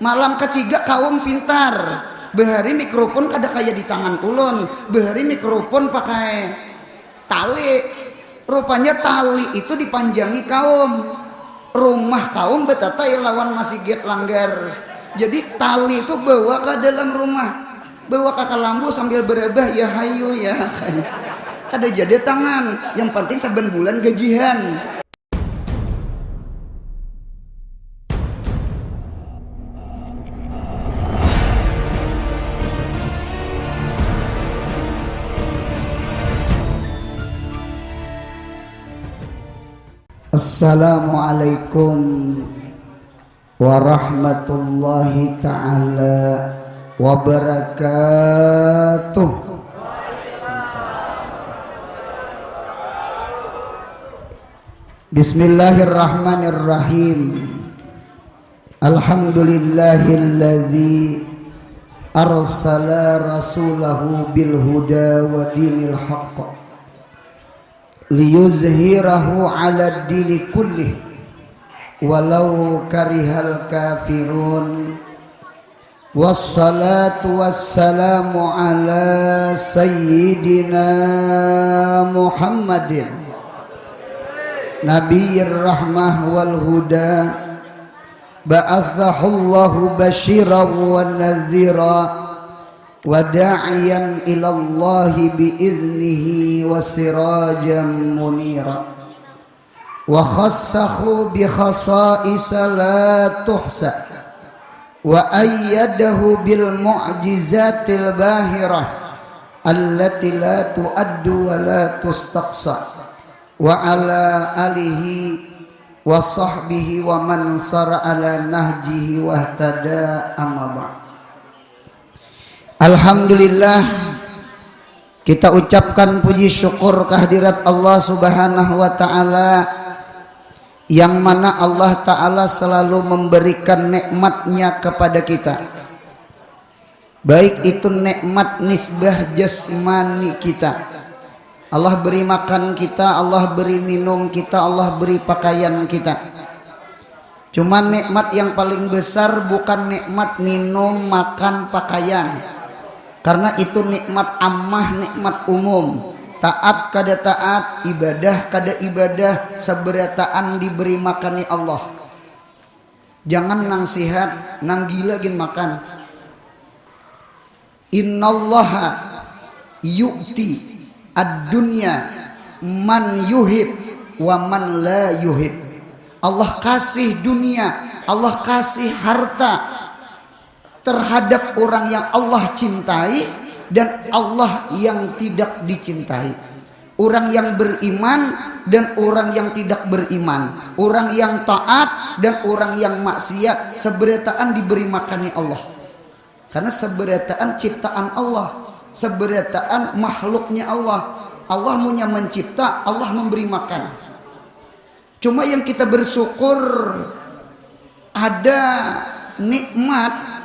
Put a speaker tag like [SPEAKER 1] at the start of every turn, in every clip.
[SPEAKER 1] Malam ketiga kaum pintar, behari mikrofon kada kayak di tangan kulon, behari mikrofon pakai tali. Rupanya tali itu dipanjangi kaum, rumah kaum betatai lawan masih get langgar. Jadi tali itu bawa ke dalam rumah, bawa ke kalambu sambil berebah ya hayu ya. Kada jadi tangan, yang penting saben bulan gajian. Assalamualaikum warahmatullahi ta'ala wabarakatuh. Bismillahirrahmanirrahim. Alhamdulillahilladzi arsala rasulahu bil huda wa dinil haqq liyuzhirahu ala dini kullih walau karihal kafirun. Wassalatu wassalamu ala sayyidina Muhammadin nabiyyir rahmah wal huda ba'athahullahu basyiran wa nadhira wa da'iyan ilallahi biiznihi wa sirajan munira wa khassahu bi khasa'isa la tuhsa wa ayyadahu bil mu'jizatil bahirah allati la tu'addu wa la tustaqsa wa ala alihi wa sahbihi wa man sara ala nahjihi wa ihtada amma ba'd. Alhamdulillah, kita ucapkan puji syukur kehadirat Allah subhanahu wa ta'ala, yang mana Allah ta'ala selalu memberikan nikmatnya kepada kita, baik itu nikmat nisbah jasmani kita. Allah beri makan kita, Allah beri minum kita, Allah beri pakaian kita. Cuman nikmat yang paling besar bukan nikmat minum, makan, pakaian, karena itu nikmat ammah, nikmat umum. Taat kada taat, ibadah kada ibadah, saberataan diberi makani Allah. Jangan nang sihat, nang gila gin makan. Innallaha yu'ti ad-dunya man yuhib wa man la yuhib. Allah kasih dunia, Allah kasih harta terhadap orang yang Allah cintai dan Allah yang tidak dicintai, orang yang beriman dan orang yang tidak beriman, orang yang taat dan orang yang maksiat. Seberataan diberi makani Allah, karena seberataan ciptaan Allah, seberataan makhluknya Allah. Allah punya mencipta, Allah memberi makan. Cuma yang kita bersyukur ada nikmat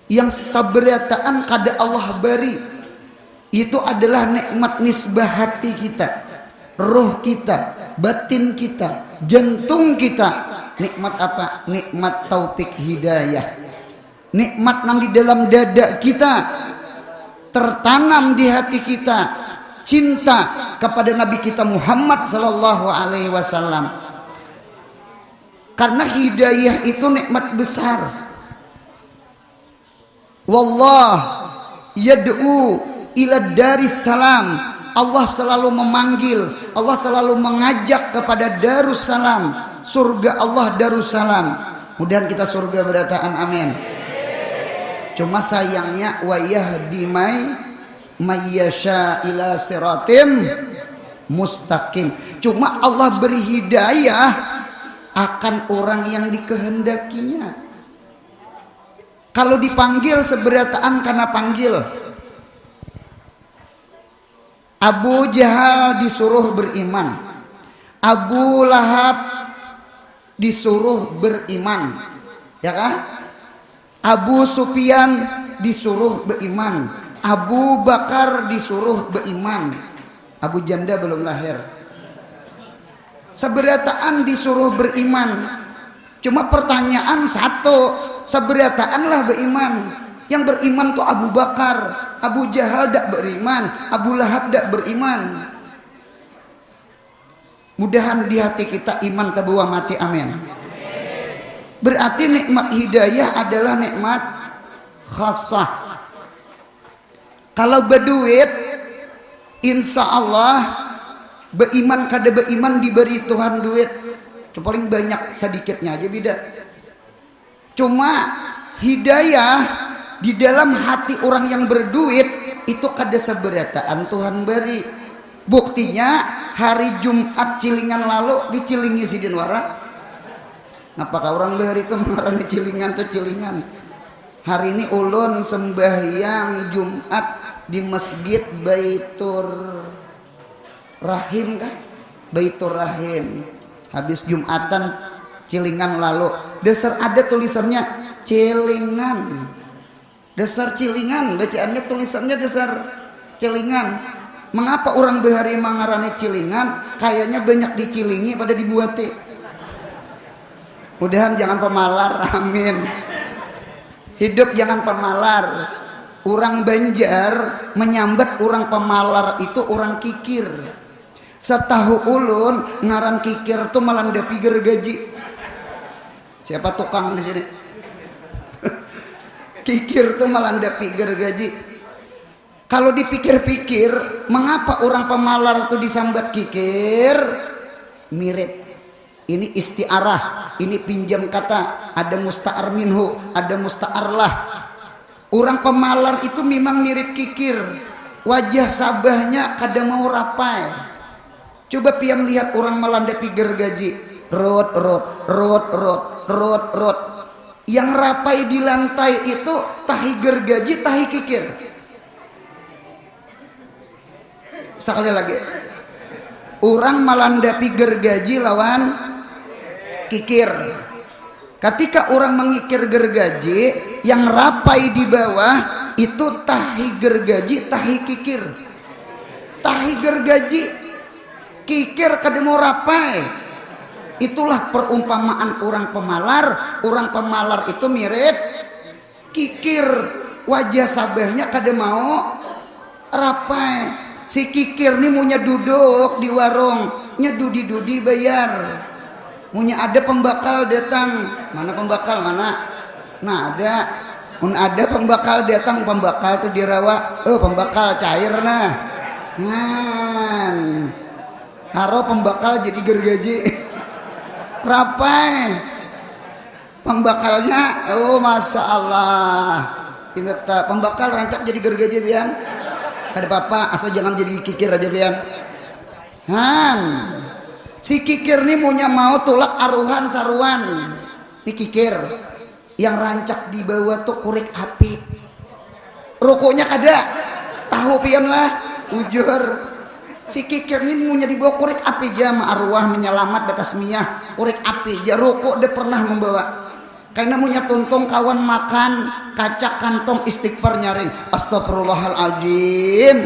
[SPEAKER 1] yang saberataan kada Allah beri, itu adalah nikmat nisbah hati kita, roh kita, batin kita, jantung kita. Nikmat apa? Nikmat taufik hidayah. Nikmat yang di dalam dada kita, tertanam di hati kita cinta kepada Nabi kita Muhammad sallallahu alaihi wasallam. Karena hidayah itu nikmat besar. Wallah yad'u ila daris salam. Allah selalu memanggil, Allah selalu mengajak kepada Darussalam, surga Allah Darussalam. Mudah kita surga berataan amin. Cuma sayangnya wa yahdi may yasha ila siratim mustaqim. Cuma Allah beri hidayah akan orang yang dikehendakinya. Kalau dipanggil seberataan karena panggil. Abu Jahal disuruh beriman, Abu Lahab disuruh beriman, ya kan? Abu Sufyan disuruh beriman, Abu Bakar disuruh beriman. Abu Janda belum lahir. Seberataan disuruh beriman. Cuma pertanyaan satu, saberataan lah beriman. Yang beriman tuh Abu Bakar, Abu Jahal dak beriman, Abu Lahab dak beriman. Mudahan di hati kita iman tabuwa mati, amin. Berarti nikmat hidayah adalah nikmat khasah. Kalau berduit, insya Allah beriman kada beriman diberi Tuhan duit, paling banyak sedikitnya aja beda. Cuma hidayah di dalam hati orang yang berduit itu kada saberataan Tuhan beri. Buktinya hari Jumat Cilingan lalu dicilingi si Dinwara. Apakah orang bahari itu mengarani cilingan tuh cilingan? Hari ini ulun sembahyang Jumat di masjid Baitur Rahim kan? Baitur Rahim. Habis Jumatan Cilingan lalu, dasar ada tulisannya Cilingan. Dasar Cilingan, bacaannya tulisannya dasar Cilingan. Mengapa orang bahari mengarani Cilingan? Kayaknya banyak dicilingi pada dibuati. Mudahan jangan pemalar, amin. Hidup jangan pemalar. Orang Banjar menyambat orang pemalar itu orang kikir. Setahu ulun ngaran kikir tuh melandapi gergaji. Siapa tukang di sini? Kikir tuh melandapi gergaji. Kalau dipikir-pikir, mengapa orang pemalar itu disambat kikir? Mirip. Ini istiarah, ini pinjam kata, ada musta'ar minhu, ada musta'ar lah. Orang pemalar itu memang mirip kikir. Wajah sabahnya kada mau rapai. Coba pian lihat orang melandapi gergaji. Rot. Yang rapai di lantai itu tahi gergaji, tahi kikir. Sekali lagi. Orang melandapi gergaji lawan kikir. Ketika orang mengikir gergaji, yang rapai di bawah itu tahi gergaji, tahi kikir. Tahi gergaji, kikir kada mau rapai. Itulah perumpamaan orang pemalar. Orang pemalar itu mirip kikir. Wajah sabahnya kada mau rapai. Si kikir nih maunya duduk di warung, nyedudi-dudi bayar. Maunya ada pembakal datang. Mana pembakal mana? Nah ada. Ada pembakal datang, pembakal tuh dirawa. Oh pembakal cair nah. Haro pembakal jadi gergaji. Rapai pembakalnya, oh masya Allah. Ingat pembakal rancak jadi gergaji bian. Kada apa-apa, asal jangan jadi kikir aja bian. Si kikir nih mau tulak aruhan saruan. Ini kikir yang rancak di bawah tuh kurik api. Rokoknya kada. Tahu pian lah, ujur. Si kikir ini punya dibawa kurik api aja sama arwah menyelamat batas miyah. Kurik api aja, rokok dia pernah membawa. Karena punya tuntung kawan makan kaca kantong istighfar nyaring. Astagfirullahaladzim.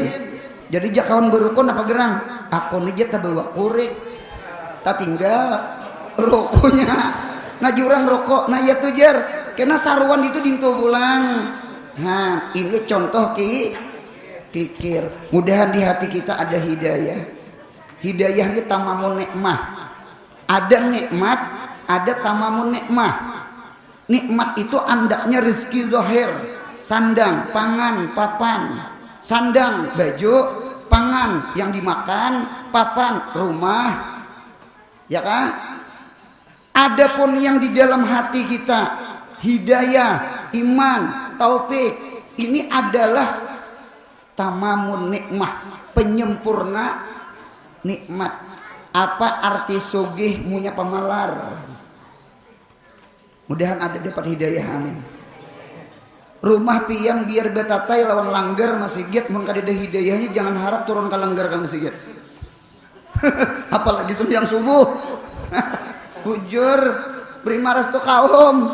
[SPEAKER 1] Jadi jak kawan berukun apa gerang? Aku nih tak bawa kurik. Tak tinggal rokoknya. Nah jurang rokok. Nah ya tuh jar. Karena saruan itu dintu pulang. Nah ini contoh kikir. Mudahan di hati kita ada hidayah. Hidayah ini tamamun nikmah. Ada nikmat, ada tamamun nikmah. Nikmat itu andaknya rezeki zahir, sandang, pangan, papan. Sandang, baju, pangan yang dimakan, papan, rumah. Ya kan? Adapun yang di dalam hati kita, hidayah, iman, taufik, ini adalah tamamun nikmah, penyempurna nikmat. Apa arti sugih munya pemalar? Mudahan ada dapat hidayah, amin. Rumah piang biar betatai lawan langgar masjid mun kada ada hidayahnya jangan harap turun ke langgar ka masjid. Apalagi sembahyang subuh. Bujur beri maras tu kaum.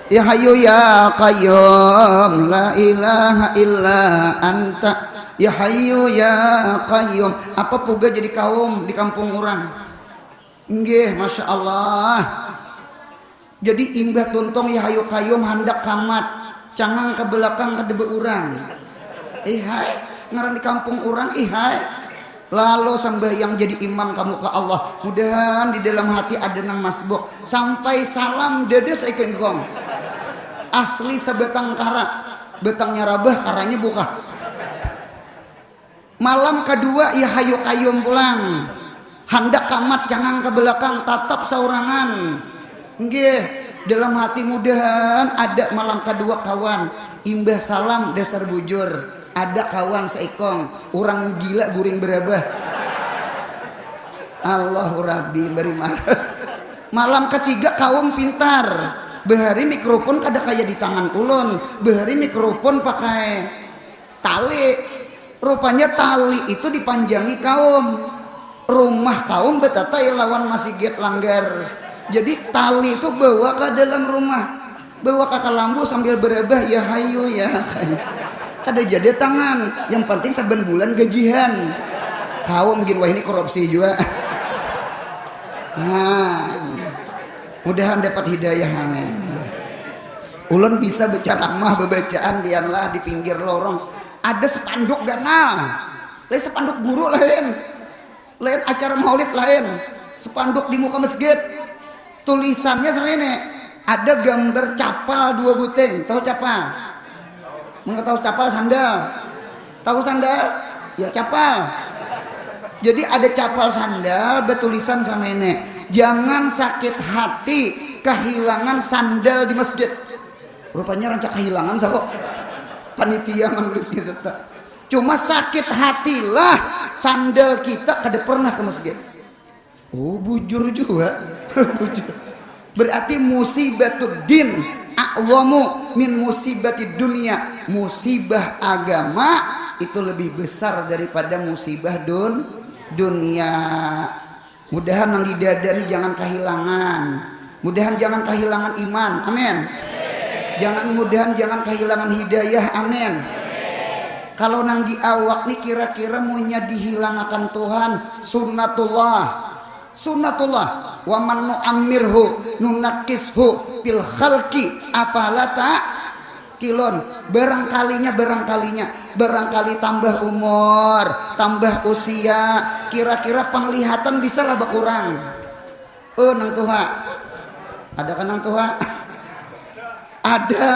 [SPEAKER 1] Ya Hayyu ya Qayyum la ilaha illa anta. Ya Hayyu ya Qayyum. Apa puga jadi kaum di kampung orang? Nggih, masya Allah. Jadi imbah tuntong ya hayu kayum handak kamat cangang ke belakang ke debe urang ihai ngaran di kampung orang ihai lalu sembahyang jadi imam kamu ke Allah, mudahan di dalam hati ada nang masbuk sampai salam dedes ikan gong asli sebetang kara betangnya rabah karanya buka. Malam kedua ya hayu kayum pulang hendak kamat jangan ke belakang tatap saurangan nggih dalam hati mudahan ada malam kedua kawan imbah salam dasar bujur ada kawan seikong orang gila guring berabah Allahu Rabbi beri maras. Malam ketiga kaum pintar behari mikrofon kada kayak di tangan ulun behari mikrofon pakai tali rupanya tali itu dipanjangi kaum rumah kaum betata lawan masih get langgar jadi tali itu bawa ke dalam rumah bawa ke kalambu sambil berabah ya hayu ya kada jadi tangan yang penting saben bulan gajian kaum mungkin wah ini korupsi juga nah mudahan dapat hidayah amin ulun bisa berceramah bebacaan biarlah di pinggir lorong ada spanduk ganal lain spanduk guru lain acara maulid lain spanduk di muka masjid tulisannya sama ini ada gambar capal 2 buting tahu capal tahu capal sandal tahu sandal ya capal jadi ada capal sandal bertulisan sama ini jangan sakit hati kehilangan sandal di masjid rupanya rancak kehilangan sama panitia menulis gitu cuma sakit hatilah sandal kita kada pernah ke masjid oh bujur juga bujur berarti musibatud din a'zamu min musibatid dunia musibah agama itu lebih besar daripada musibah dunia mudahan yang di dada ini jangan kehilangan mudahan jangan kehilangan iman amin mudahan jangan kehilangan hidayah amin kalau nang di awak nih kira-kira munya dihilangkan Tuhan sunnatullah wa man nu'ammirhu nunakishu fil khalqi afalata kilon barangkali tambah umur tambah usia kira-kira penglihatan bisa lah berkurang nang Tuhan ada kan nang Tuhan ada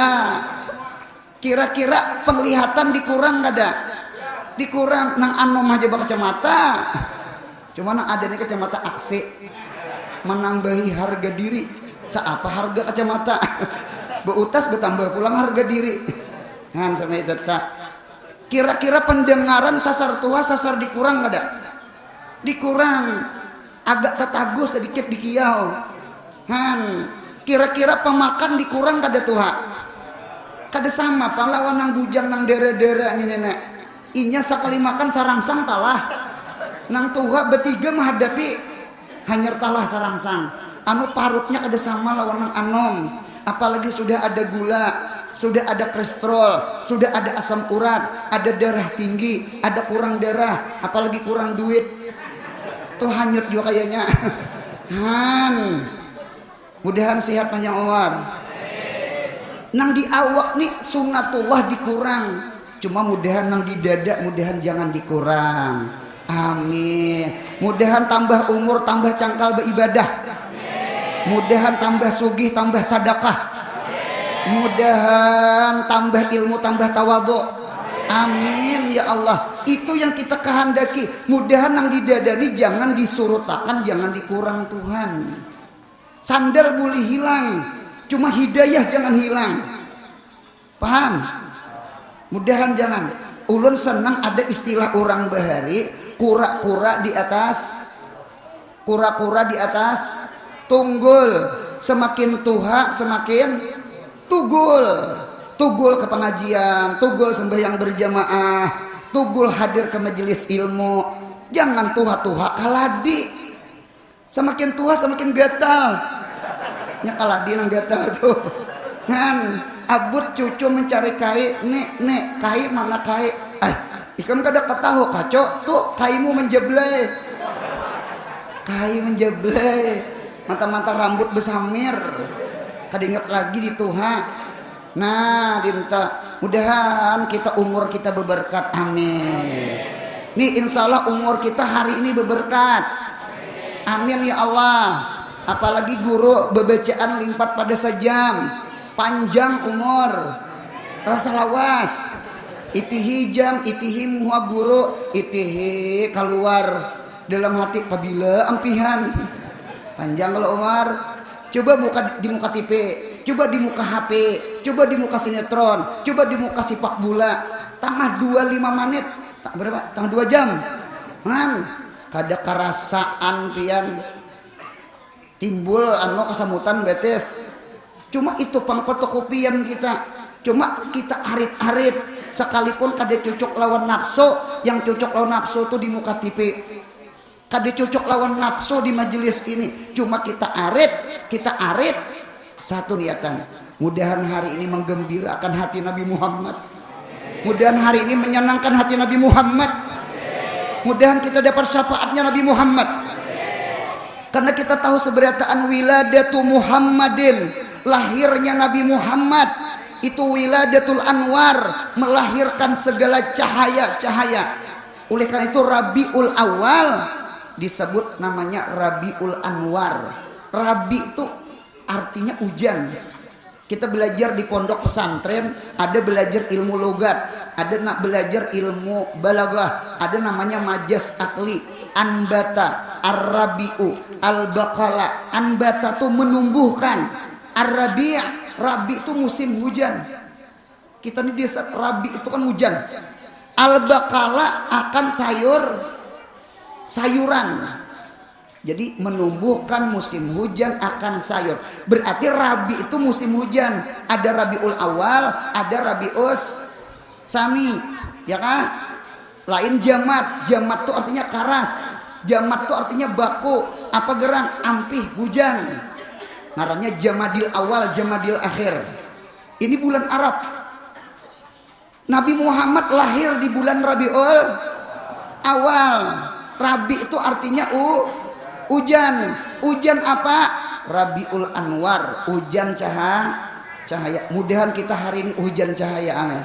[SPEAKER 1] kira-kira penglihatan dikurang dikurang nang anom aja kacamata cuma nang ada nih kacamata aksi menambahi harga diri seapa harga kacamata beutas bertambah pulang harga diri ngan sama itu tak kira-kira pendengaran sasar tua sasar dikurang dikurang agak tetago sedikit dikiau ngan kira-kira pemakan dikurang kada Tuhan kada sama pahlawan nang bujang nang dera-dera ini nenek inya sekali makan sarangsang talah nang Tuhan bertiga menghadapi hanyar talah sarangsang anu parutnya kada sama lawan nang anom apalagi sudah ada gula sudah ada kolesterol sudah ada asam urat ada darah tinggi ada kurang darah apalagi kurang duit tuh hanyut juga kayaknya mudahan sehat panjang umur nang di awak nih sunnatullah dikurang cuma mudahan nang di dada mudahan jangan dikurang amin mudahan tambah umur tambah cangkal beribadah mudahan tambah sugih tambah sedekah mudahan tambah ilmu tambah tawadhu amin ya Allah itu yang kita kehendaki mudahan nang di dada nih jangan disurutakan jangan dikurang Tuhan sandal boleh hilang cuma hidayah jangan hilang paham mudahan jangan ulun senang ada istilah orang bahari kura-kura di atas tunggul semakin tuha semakin tugul ke pengajian tugul sembahyang berjamaah tugul hadir ke majelis ilmu jangan tuha-tuha kaladi semakin tua semakin gatal nya kaladi nang gatal tuh kan abut cucu mencari kai nek kai mana kai ikan kada ketahu kaco tuh kaimu menjeblay kai menjeblay mata-mata rambut besamir kadinget lagi di Tuhan. Nah dinta mudahan kita umur kita beberkat, amin. Nih insya Allah umur kita hari ini beberkat, amin ya Allah. Apalagi guru bebacaan limpat pada sejam, panjang umur, rasa lawas. Itihi jam, itihi muha guru, itihi keluar dalam hati apabila ampihan. Panjang kalau umur. Coba buka di muka TV, coba di muka HP, coba di muka sinetron, coba di muka sepak bola. Tengah 25 menit, tak berapa? Tengah 2 jam. Man, kada kerasaan pian timbul anu kesamutan betes. Cuma itu pangfotokopian kita. Cuma kita arit-arit sekalipun kada cocok lawan nafsu, yang cocok lawan nafsu tuh di muka TV. Kada cocok lawan nafsu di majelis ini. Cuma kita arit satu niatan. Mudahan hari ini menggembirakan hati Nabi Muhammad. Mudahan hari ini menyenangkan hati Nabi Muhammad. Mudahan kita dapat syafaatnya Nabi Muhammad. Karena kita tahu seberataan wiladatu Muhammadin, lahirnya Nabi Muhammad itu wiladatul anwar, melahirkan segala cahaya-cahaya. Oleh karena itu Rabiul Awal disebut namanya Rabiul Anwar. Rabi itu artinya hujan. Kita belajar di pondok pesantren, ada belajar ilmu logat, ada nak belajar ilmu balaghah, ada namanya majas akli, anbata, ar-rabi'u, al-baqala. Anbata itu menumbuhkan, ar-rabi', rabi itu musim hujan. Kita ini desa rabi itu kan hujan. Al-baqala akan sayuran. Jadi menumbuhkan musim hujan akan sayur. Berarti Rabi itu musim hujan. Ada Rabiul Awal, ada Rabius Sani, ya kan? Lain jamat. Jamat itu artinya karas. Jamat itu artinya baku. Apa gerang? Ampih hujan. Ngarannya Jamadil Awal, Jamadil Akhir. Ini bulan Arab. Nabi Muhammad lahir di bulan Rabiul Awal. Rabi itu artinya hujan. Hujan apa? Rabiul Anwar, hujan cahaya. Mudahan kita hari ini hujan cahaya, amin.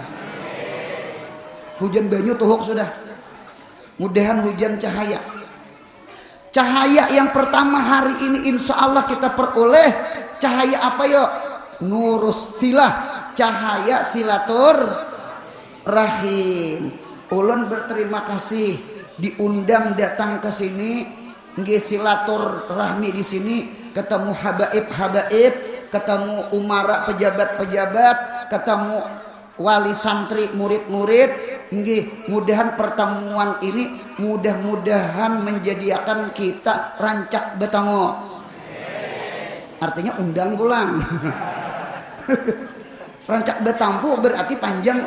[SPEAKER 1] Hujan banyu tuhuk sudah. Mudahan hujan cahaya. Cahaya yang pertama hari ini insya Allah kita peroleh cahaya apa yuk? Nurus silah, cahaya silatur rahim. Ulun berterima kasih diundang datang ke sini, nggih silatur rahmi di sini, ketemu habaib, ketemu umara pejabat-pejabat, ketemu wali santri murid-murid, nggih mudahan pertemuan ini mudah-mudahan menjadikan kita rancak betango. Artinya undang pulang. Rancak betampu berarti panjang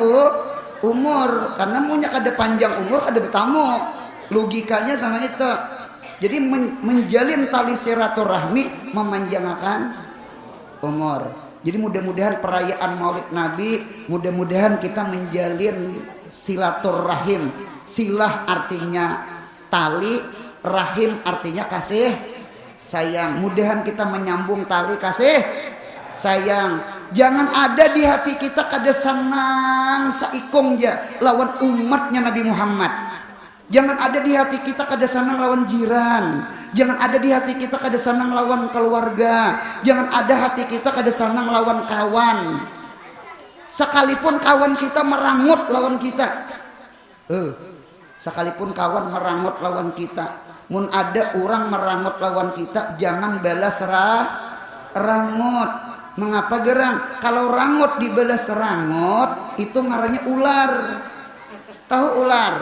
[SPEAKER 1] umur, karena punya kada panjang umur kada bertamu. Logikanya sama itu. Jadi menjalin tali silaturahmi memanjangkan umur. Jadi mudah-mudahan perayaan Maulid Nabi, mudah-mudahan kita menjalin silaturahim. Silah artinya tali, rahim artinya kasih sayang. Mudahan kita menyambung tali kasih sayang. Jangan ada di hati kita kada senang saikong ja lawan umatnya Nabi Muhammad. Jangan ada di hati kita kada senang lawan jiran. Jangan ada di hati kita kada senang lawan keluarga. Jangan ada hati kita kada senang lawan kawan. Sekalipun kawan kita merangut lawan kita. Sekalipun kawan merangut lawan kita. Mun ada orang merangut lawan kita, jangan balas rangut. Mengapa gerang? Kalau rangut dibalas rangut, itu ngarannya ular. Tahu ular?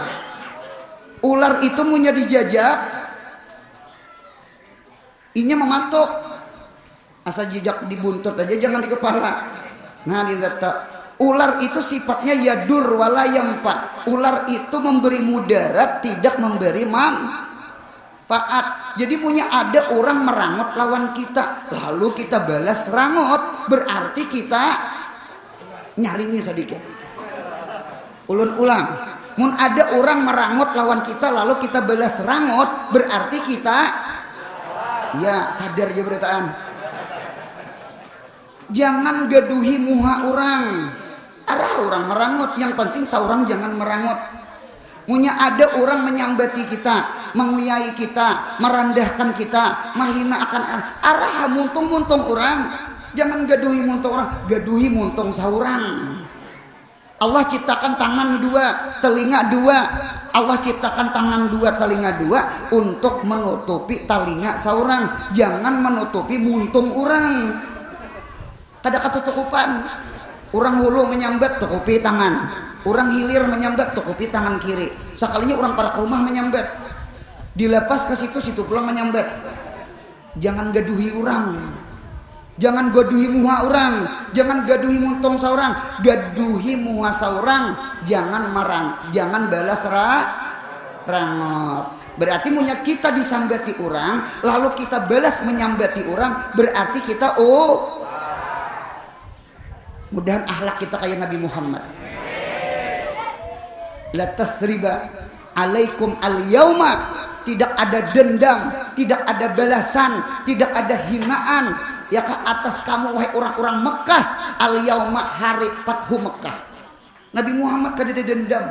[SPEAKER 1] Ular itu punya dijajak, inya mematuk. Asal jejak di buntut aja, jangan di kepala. Nah, dikata ular itu sifatnya yadur wala yamfa. Ular itu memberi mudarat, tidak memberi manfaat. Jadi punya ada orang merangut lawan kita, lalu kita balas rangut, berarti kita nyaringi sedikit. Ulun ulang, mun ada orang merangut lawan kita lalu kita balas rangut, berarti kita ya sadar aja beritaan. Jangan gaduhi muha orang. Arah orang merangut, yang penting saurang jangan merangut. Munya ada orang menyambati kita, menguyai kita, merendahkan kita, menghina akan arah muntung-muntung orang. Jangan gaduhi muntung orang, gaduhi muntung saurang. Allah ciptakan tangan dua, telinga dua. Allah ciptakan tangan dua, telinga dua untuk menutupi telinga saurang. Jangan menutupi muntung orang. Kada ketutupan. Orang hulu menyambat tukupi tangan, orang hilir menyambat tukupi tangan kiri. Sekalinya orang para rumah menyambat, dilepas ke situ pulang menyambat. Jangan gaduhi orang, jangan gaduhi muha orang, jangan gaduhi muntung saurang, gaduhi muha saurang, jangan marang, jangan balas rangot. Berarti munya kita disambati orang, lalu kita balas menyambati orang, berarti kita mudahan akhlak kita kayak Nabi Muhammad. La tasriba alaikum al-yauma, tidak ada dendam, tidak ada balasan, tidak ada hinaan ya ke atas kamu wahai orang-orang Mekah. Al-yauma hari Fathu Mekah. Nabi Muhammad kada ada dendam.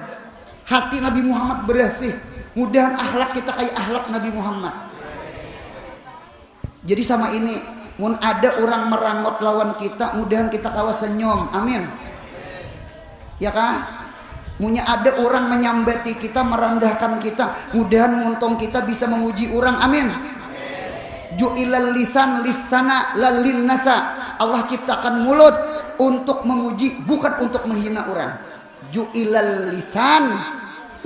[SPEAKER 1] Hati Nabi Muhammad bersih. Mudahan akhlak kita kayak akhlak Nabi Muhammad. Jadi sama ini, mun ada orang merangot lawan kita, mudahan kita kawa senyum, amin. Ya kah? Munya ada orang menyambati kita, merendahkan kita, mudahan muntong kita bisa memuji orang, amin. Ju'ilal lisan lisana lalin nasa. Allah ciptakan mulut untuk memuji, bukan untuk menghina orang. Ju'ilal lisan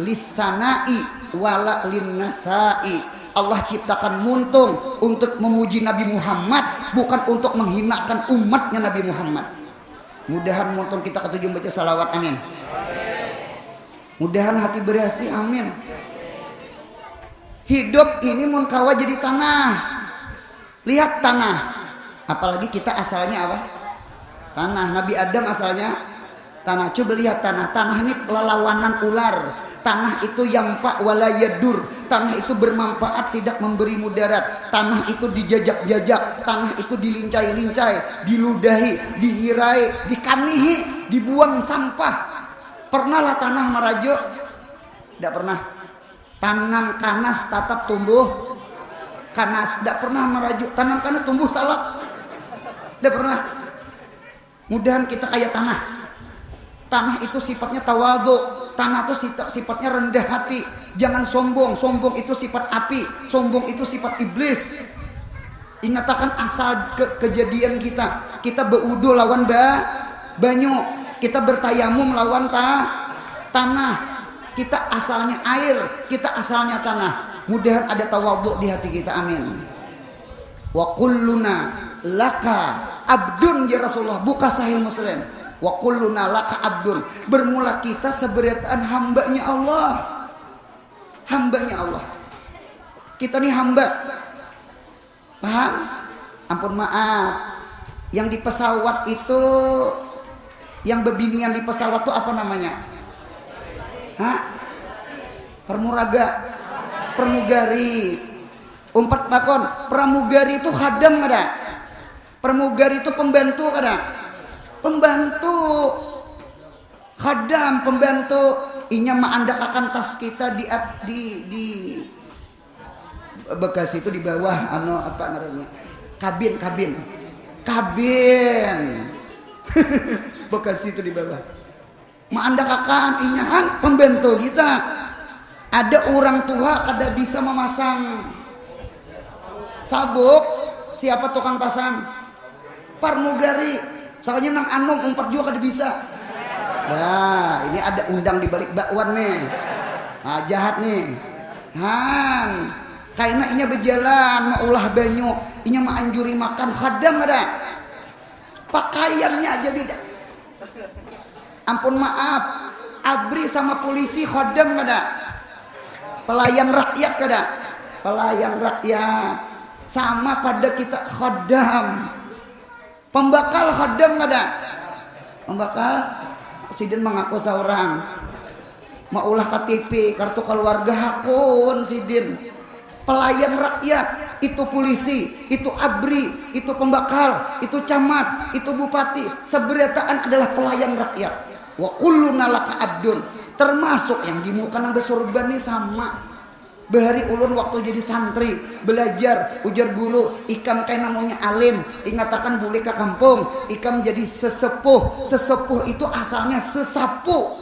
[SPEAKER 1] lisanai wala linnasai. Allah ciptakan muntung untuk memuji Nabi Muhammad, bukan untuk menghinakan umatnya Nabi Muhammad. Mudahan muntung kita ketujuh baca salawat, amin. Mudahan hati bersih, amin. Hidup ini mun kawa jadi tanah. Lihat tanah, apalagi kita asalnya apa? Tanah. Nabi Adam asalnya tanah. Coba lihat tanah. Tanah ini lelawanan ular. Tanah itu yang pak wala yadur. Tanah itu bermanfaat, tidak memberi mudarat. Tanah itu dijajak-jajak. Tanah itu dilincai-lincai, diludahi, dihirai, dikamihi, dibuang sampah. Pernahlah tanah merajo? Tidak pernah. Tanam kanas tatap tumbuh kanas. Tidak pernah merajo. Tanam kanas tumbuh salak. Tidak pernah. Mudahan kita kayak tanah. Tanah itu sifatnya tawadhu. Tanah itu sifatnya rendah hati. Jangan sombong. Sombong itu sifat api. Sombong itu sifat iblis. Ingatakan asal kejadian kita. Kita berudu lawan banyu. Kita bertayamum lawan tanah. Kita asalnya air. Kita asalnya tanah. Mudahan ada tawadhu di hati kita. Amin. Wa kulluna laka abdun ya Rasulullah. Buka Sahih Muslim. Wa kulluna laka abdun. Bermula kita seberataan hambanya Allah. Hambanya Allah. Kita nih hamba. Paham? Ampun maaf. Yang di pesawat itu, yang bebinian di pesawat itu apa namanya? Hah? Pramugari. Umpat bakon. Pramugari itu khadam kada? Pramugari itu pembantu kada? Pembantu, khadam, pembantu. Inya ma'andak akan tas kita di bekas itu di bawah apa namanya? Kabin. Bekas itu di bawah. Ma'andak akan inya pembantu kita. Ada orang tua kada bisa memasang sabuk, siapa tukang pasang? Pramugari. Soalnya nang anom umpat juga kada bisa. Nah, ini ada undang di balik bakwan nih. Nah, jahat nih. Han, kayaknya inya berjalan mau ulah banyu, inya mau anjuri makan khadam ada. Pakaiannya aja beda. Ampun maaf, abri sama polisi khadam ada. Pelayan rakyat kada. Pelayan rakyat sama pada kita khadam. Pembakal khadam ada. Pembakal sidin mengaku seorang maulah KTP kartu keluarga hakun sidin. Pelayan rakyat itu polisi, itu abri, itu pembakal, itu camat, itu bupati, seberataan adalah pelayan rakyat. Wa kulluna laka abdun, termasuk yang di muka nang surga nih sama. Bahari ulun waktu jadi santri belajar ujar guru ikam kayak namanya alim ingatakan boleh ke kampung ikam jadi sesepuh. Sesepuh itu asalnya sesapu,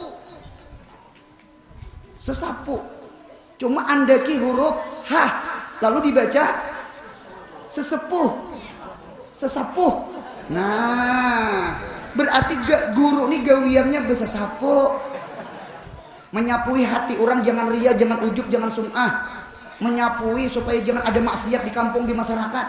[SPEAKER 1] sesapu, cuma andaki huruf hah lalu dibaca sesepuh, sesapuh. Nah berarti guru nih gawiannya bahasa sapu, menyapui hati orang, jangan ria, jangan ujub, jangan sum'ah, menyapui supaya jangan ada maksiat di kampung, di masyarakat.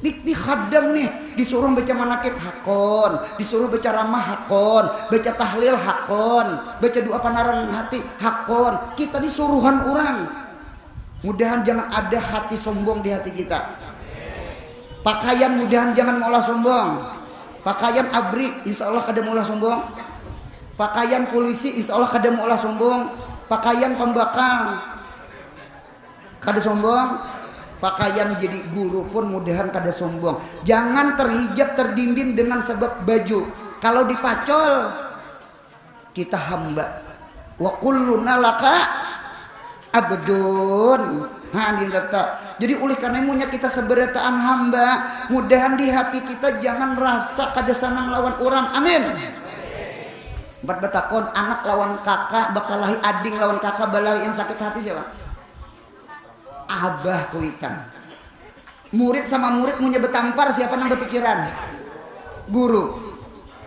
[SPEAKER 1] Di khadam nih disuruh baca manakib hakon, disuruh baca ramah hakon, baca tahlil hakon, baca doa panaran hati hakon. Kita disuruhan orang. Mudahan jangan ada hati sombong di hati kita. Pakaian mudahan jangan maulah sombong. Pakaian abri insya Allah kada maulah sombong. Pakaian polisi insya Allah kada maulah sombong. Pakaian pembakal kada sombong. Pakaian jadi guru pun mudahan kada sombong. Jangan terhijab terdinding dengan sebab baju. Kalau dipacol kita hamba. Wa kulluna laka abdun. Jadi oleh karena munya kita seberataan hamba, mudahan di hati kita jangan rasa kada sanang lawan orang. Amin. Bat betakon anak lawan kakak bakal lahi ading lawan kakak balahi yang sakit hati siapa? Abah kuikan. Murid sama murid punya betampar siapa nang berpikiran? Guru.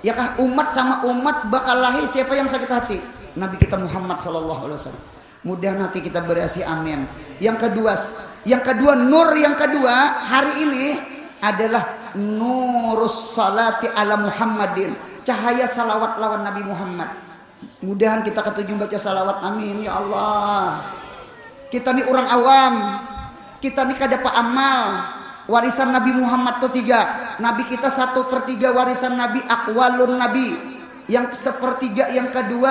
[SPEAKER 1] Ya kah umat sama umat bakal lahi siapa yang sakit hati? Nabi kita Muhammad sallallahu alaihi wasallam. Mudah hati kita berasi amin. Yang kedua nur yang kedua hari ini adalah nurus salati ala Muhammadin. Cahaya salawat lawan Nabi Muhammad. Mudahan kita ketujuh baca salawat amin ya Allah. Kita nih orang awam, kita nih kada pa amal. Warisan Nabi Muhammad itu 3. Nabi kita 1/3 warisan Nabi aqwalun Nabi. Yang 1/3 yang kedua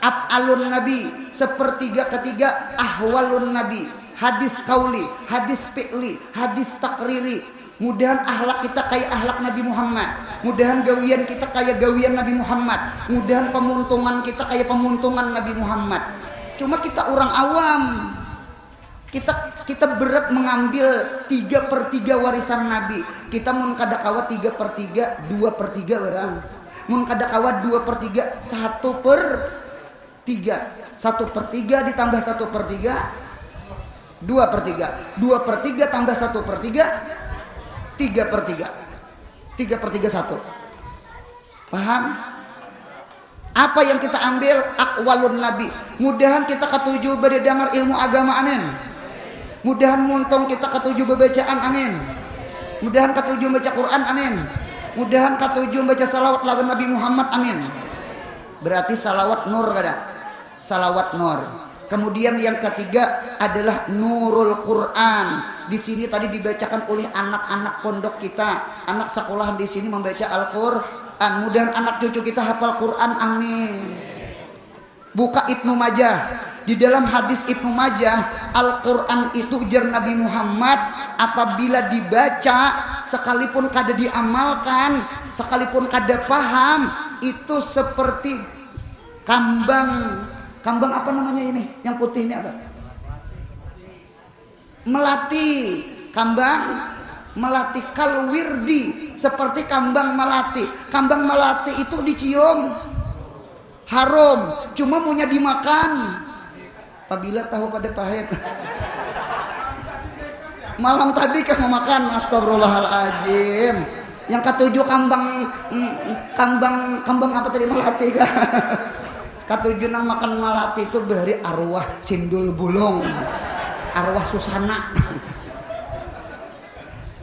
[SPEAKER 1] af'alun Nabi. 1/3 ketiga ahwalun Nabi. Hadis kauli, hadis fi'li, hadis takriri. Mudahan akhlak kita kayak akhlak Nabi Muhammad. Mudahan gawian kita kayak gawian Nabi Muhammad. Mudahan pemuntungan kita kayak pemuntungan Nabi Muhammad. Cuma kita orang awam. Kita berat mengambil 3/3 warisan Nabi. Kita mun kada kawa 3/3, 2/3 barang. Mun kada kawa 2/3, 1/3. 1/3 ditambah 1/3, 2/3. 2/3 tambah 1/3, 3/3. 3/3 1. Paham? Apa yang kita ambil aqwalun Nabi. Mudahan kita ketujuh berdengar ilmu agama amin. Mudahan muntung kita ketujuh bacaan amin. Mudahan ketujuh baca Quran amin. Mudahan ketujuh baca salawat lawan Nabi Muhammad amin. Berarti salawat nur kada. Salawat nur. Kemudian yang ketiga adalah nurul Quran. Di sini tadi dibacakan oleh anak-anak pondok kita, anak sekolahan di sini membaca Al-Qur'an. Mudahan anak cucu kita hafal Quran amin. Buka Ibnu Majah. Di dalam hadis Ibnu Majah, Al-Qur'an itu ujar Nabi Muhammad apabila dibaca sekalipun kada diamalkan, sekalipun kada paham, itu seperti kambang apa namanya ini? Yang putih ini apa? Melati, kambang melati kalwirdi, seperti kambang melati. Kambang melati itu dicium harum, cuma maunya dimakan. Apabila tahu pada pahit. Malam tadi kan mau makan, astagfirullahaladzim. Yang ketujuh kambang apa tadi melati kan? Ketujuh nang makan melati itu dari arwah sindul bulung, arwah susana.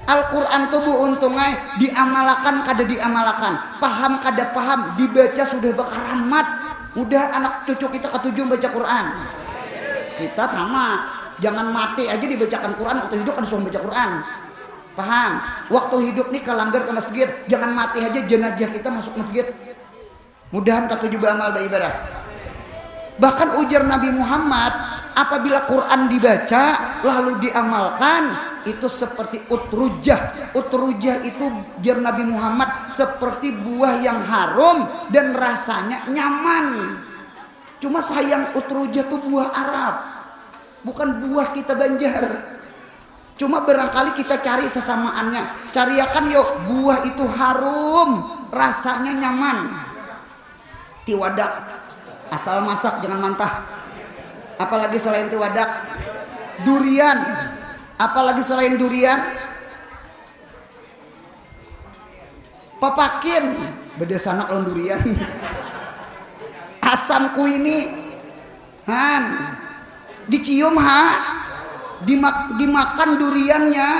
[SPEAKER 1] Al-Quran tuh bu untungnya diamalakan kada diamalakan, paham kada paham, dibaca sudah berkaramat. Mudah anak cucu kita ketujuh baca Quran. Kita sama, jangan mati aja dibacakan Quran, waktu hidup kan suruh baca Quran. Paham? Waktu hidup nih kelanggar ke masjid, jangan mati aja jenazah kita masuk masjid. Mudahan ketujuh beramal beribadah. Bahkan ujar Nabi Muhammad, apabila Quran dibaca lalu diamalkan, itu seperti utrujah. Utrujah itu jar Nabi Muhammad seperti buah yang harum dan rasanya nyaman. Cuma sayang utrujah itu buah Arab, bukan buah kita Banjar. Cuma barangkali kita cari sesamaannya. Cariakan yuk buah itu harum, rasanya nyaman. Tiwadak, asal masak jangan mantah. Apalagi selain tiwadak, durian. Apalagi selain durian, papakin. Beda sana lawan durian. Asam kuini, han, dicium dimakan duriannya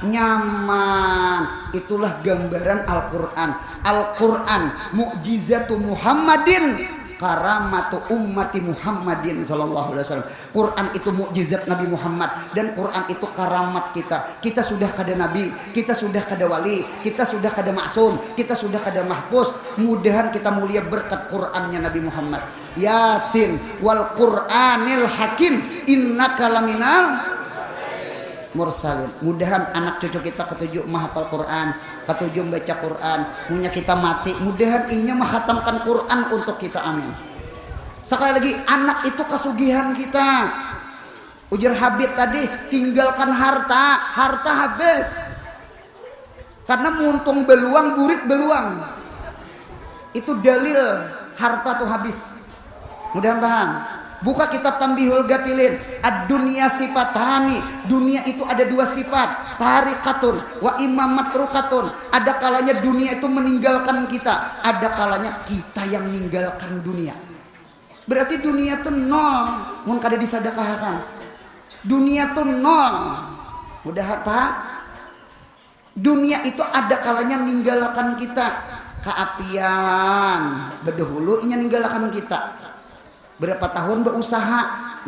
[SPEAKER 1] nyaman. Itulah gambaran Al-Quran. Al-Quran mukjizatu Muhammadin karamatu ummati Muhammadin sallallahu alaihi wasallam. Quran itu mukjizat Nabi Muhammad dan Quran itu karamat kita. Kita sudah kada nabi, kita sudah kada wali, kita sudah kada maksum, kita sudah kada mahfuz. Mudahan kita mulia berkat Qurannya Nabi Muhammad. Yasin wal Qur'anil Hakim innaka laminal mursalin. Mudahan anak cucu kita ketujuh menghafal Quran, ketujuh membaca Quran, punya kita mati. Mudahan inya menghatamkan Quran untuk kita, amin. Sekali lagi, anak itu kesugihan kita. Ujar Habib tadi, tinggalkan harta, harta habis. Karena muntung beluang, burit beluang. Itu dalil harta tuh habis. Mudahan paham. Buka kitab Tambihul Gafilin. Ad-dunya sifatani. Dunia itu ada dua sifat. Tarikatun wa imam matrukatun. Ada kalanya dunia itu meninggalkan kita. Ada kalanya kita yang meninggalkan dunia. Berarti dunia itu nol. Mun kada disadakahkan. Dunia itu nol. Mudah paham? Dunia itu ada kalanya meninggalkan kita. Keapian. Bedahulu inya meninggalkan kita. Berapa tahun berusaha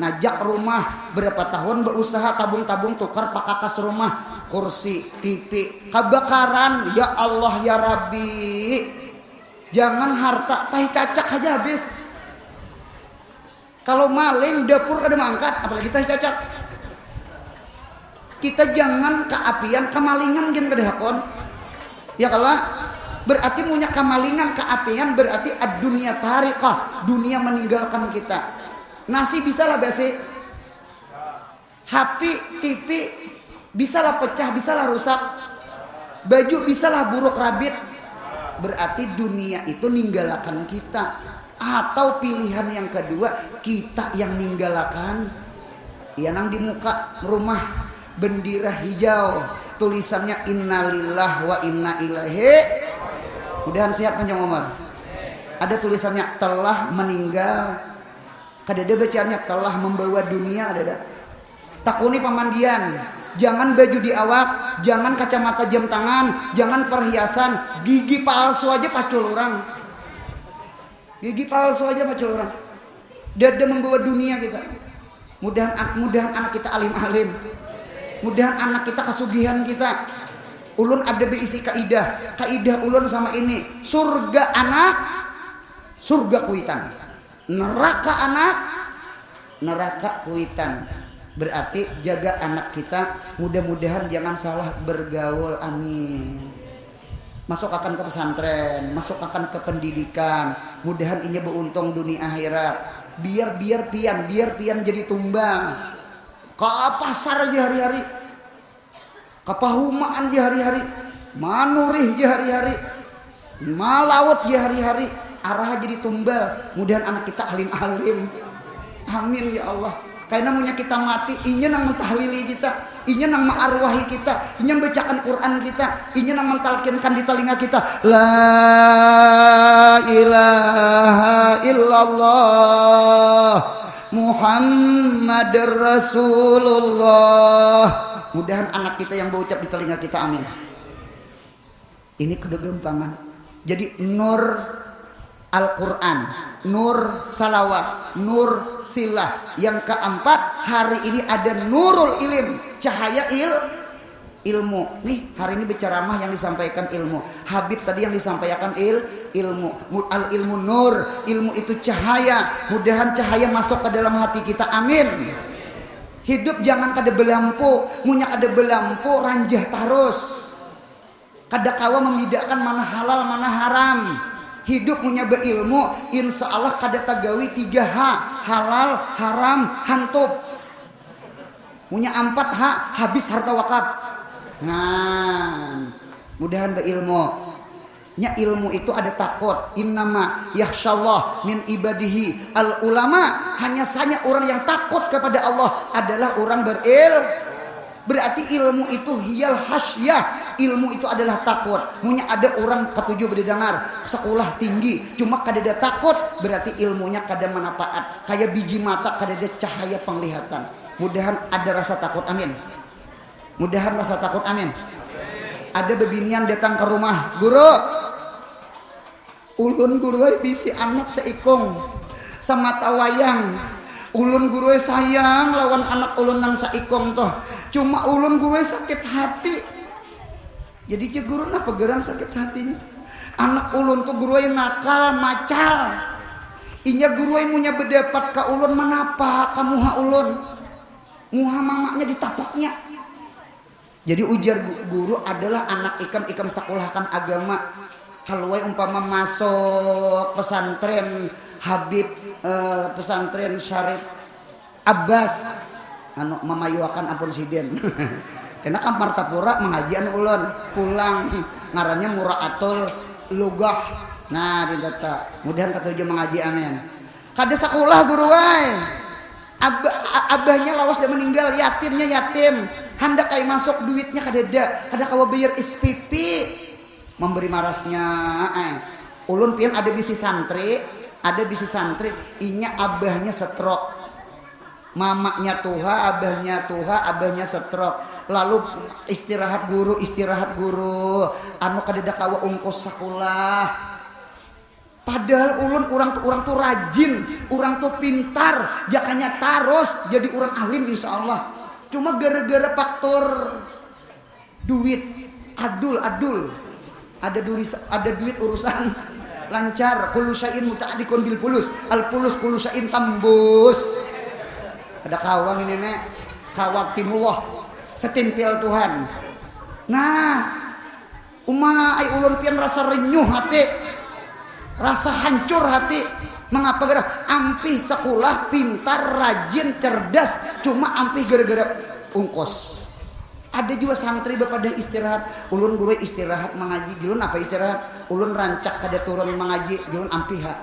[SPEAKER 1] najak rumah, berapa tahun berusaha tabung-tabung tukar pakakas rumah, kursi, TV, kebakaran. Ya Allah ya Rabbi, jangan harta tahi cacak aja habis. Kalau maling dapur kada mangkat, apalagi tahi cacak. Kita jangan keapian kemalingan gen kada hakon. Ya kalau berarti punya kemalingan keapian, berarti ad-dunya tariqah, dunia meninggalkan kita. Nasi bisalah basi, HP, TV bisalah pecah, bisalah rusak, baju bisalah buruk rabit. Berarti dunia itu ninggalakan kita. Atau pilihan yang kedua, kita yang ninggalakan. Ya nang di muka rumah bendera hijau, tulisannya innalillah wa inna ilaihi. Mudahan sehat panjang umur. Ada tulisannya telah meninggal. Kadada bacaannya telah membawa dunia. Ada. Takuni pamandian. Jangan baju di awak, jangan kacamata jam tangan, jangan perhiasan, gigi palsu aja pacul orang. Gigi palsu aja pacul orang. Dada membawa dunia kita. Mudahan anak kita alim-alim. Mudahan anak kita kesugihan kita. Ulun ada beisi kaidah ulun sama ini. Surga anak, surga kuitan. Neraka anak, neraka kuitan. Berarti jaga anak kita. Mudah-mudahan jangan salah bergaul, amin. Masuk akan ke pesantren, masuk akan ke pendidikan. Mudahan inya beruntung dunia akhirat. Biar pian jadi tumbang. Ke pasar aja hari-hari. Kepahumaan di hari-hari, manurih di hari-hari, malaut di hari-hari, arah jadi tumbal. Mudahan anak kita alim-alim, amin ya Allah. Karena punya kita mati, inya nang mentahlili kita, inya nang ma'arwahi kita, inya bacakan Quran kita, inya nang mentalkinkan di telinga kita. La ilaha illallah Muhammadur Rasulullah. Mudahan anak kita yang berucap di telinga kita, amin. Ini kedegempangan. Jadi nur Al-Quran, nur salawat, nur silah. Yang keempat, hari ini ada nurul ilim, cahaya ilmu. Nih hari ini berceramah yang disampaikan ilmu. Habib tadi yang disampaikan ilmu. Al ilmu nur, ilmu itu cahaya. Mudahan cahaya masuk ke dalam hati kita, amin. Hidup jangan kada belampu, munyak ada belampu ranjah tarus. Kada kawa membedakan mana halal mana haram. Hidup punya beilmu, insya Allah kada tagawi 3H, halal, haram, hantub. Punya 4H, habis harta wakaf. Nah, mudahan beilmu. Nya ilmu itu ada takut. Innama yakhsyallah min ibadihi al ulama. Hanya saja orang yang takut kepada Allah adalah orang berarti ilmu itu hiyal hasyah. Ilmu itu adalah takut. Munya ada orang ketujuh berdengar sekolah tinggi cuma kada ada takut, berarti ilmunya kada manfaat. Kayak biji mata kada ada cahaya penglihatan. Mudahan ada rasa takut, amin. Mudahan rasa takut, amin. Ada bebinian datang ke rumah, guru, ulun guru bisi anak seikong sama tawayang. Ulun guru sayang lawan anak ulun nang saikong toh. Cuma ulun guru sakit hati. Jadi ke guru napa gerang sakit hatinya? Anak ulun tuh guru nakal, macal. Inya guru munya berdapat ka ulun menapa kamu ha ulun. Muha mamanya ditapaknya. Jadi ujar guru adalah anak ikam sekolahkan agama. Kalau umpama masuk pesantren Habib pesantren Syarif Abbas anu mamayuakan ampun siden. Kena kan Martapura mengajian ulun pulang ngarannya Muraatul Lugah. Nah di data mudahan ketujuh mengaji, amin. Kada sekolah guru wae. Abahnya lawas dia meninggal, yatimnya yatim. Hendak kayak masuk duitnya kada kawa bayar SPP. Memberi marasnya ulun pian ada bisi santri, inya abahnya stroke, mamanya tuha, abahnya stroke. Lalu istirahat guru anu kadeda kawa ungkos sekolah. Padahal ulun orang tuh rajin, orang tuh pintar, jakanya taros jadi orang alim insyaallah. Cuma gara-gara faktor duit, adul ada duit urusan lancar. Kullu syai'in muta'alliqun bil fulus, al fulus kullu syai'in tambus. Ada kawang ini nek kawaktimullah setimpil Tuhan. Nah ai ulun pian rasa renyuh hati, rasa hancur hati. Mengapa gara ampih sekolah pintar rajin cerdas cuma ampih gara-gara ungkos. Ada juga santri pada istirahat, ulun guru istirahat mengaji, gilun apa istirahat? Ulun rancak kada turun mengaji, gilun ampiha.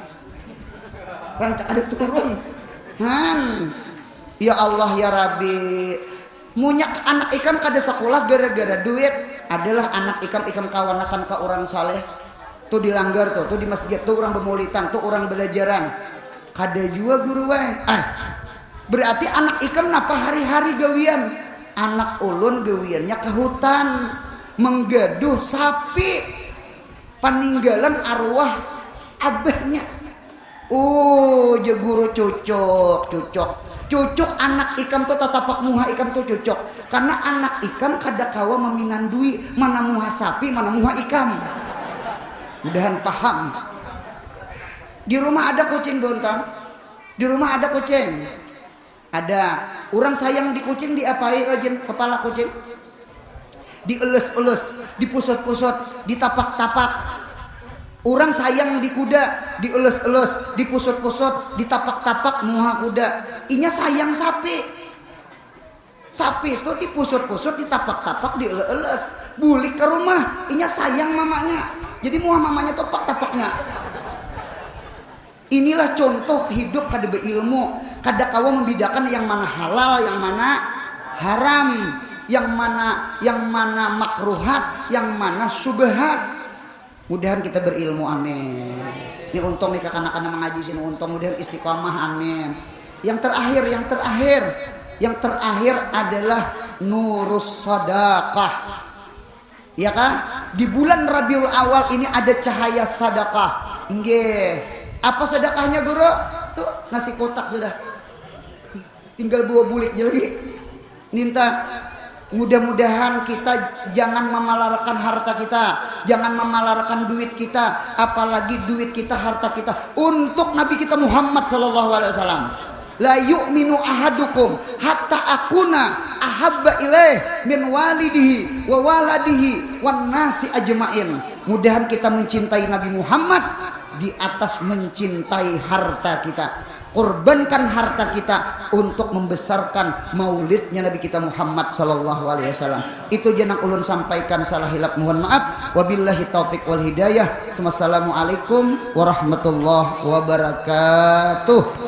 [SPEAKER 1] Rancak ada turun. Ya Allah ya Rabbi. Munyak anak ikam kada sekolah gara-gara duit adalah anak ikam kawanakan ke orang saleh. Tuh dilanggar tuh di masjid tuh orang bemulitan, tuh orang belajaran. Kada juga guru wae. Berarti anak ikam napa hari-hari gawian? Anak ulun gawiannya ke hutan menggaduh sapi peninggalan arwah abahnya. Je guru cucuk anak ikam tuh tatapak muha ikam tuh cucuk karena anak ikam kada kawa meminan duit mana muha sapi mana muha ikam. Mudahan paham. Di rumah ada kucing bontang, di rumah ada kucing. Ada orang sayang di kucing diapai rajin kepala kucing dielus-elus, dipusut-pusut, ditapak-tapak. Orang sayang di kuda dielus-elus, dipusut-pusut, ditapak-tapak muha kuda. Inya sayang sapi. Sapi itu dipusut-pusut, ditapak-tapak, dielus-elus. Bulik ke rumah, inya sayang mamanya. Jadi muha mamanya tapak-tapaknya. Inilah contoh hidup kada beilmu, kada kawa membedakan yang mana halal, yang mana haram, yang mana makruhat, yang mana subhat. Mudahan kita berilmu, amin. Ini untung nih kakak-anak mengaji sini, untung mudahan istiqomah, amin. Yang terakhir adalah nurus sedekah. Ya kah? Di bulan Rabiul Awal ini ada cahaya sedekah. Inggih. Apa sedekahnya guru? Tuh nasi kotak sudah. Tinggal buah bulik jeli. Minta mudah-mudahan kita jangan memalarakan harta kita, jangan memalarakan duit kita, apalagi duit kita, harta kita untuk Nabi kita Muhammad sallallahu alaihi wasallam. la yu'minu ahadukum hatta akuna ahabba ilaih min walidihi wa waladihi wan nasi ajmain. Mudahan kita mencintai Nabi Muhammad di atas mencintai harta kita. Korbankan harta kita untuk membesarkan maulidnya Nabi kita Muhammad sallallahu alaihi wasallam. Itu jenang ulun sampaikan, salah hilap mohon maaf. Wabillahi taufik wal hidayah. Wassalamualaikum warahmatullahi wabarakatuh.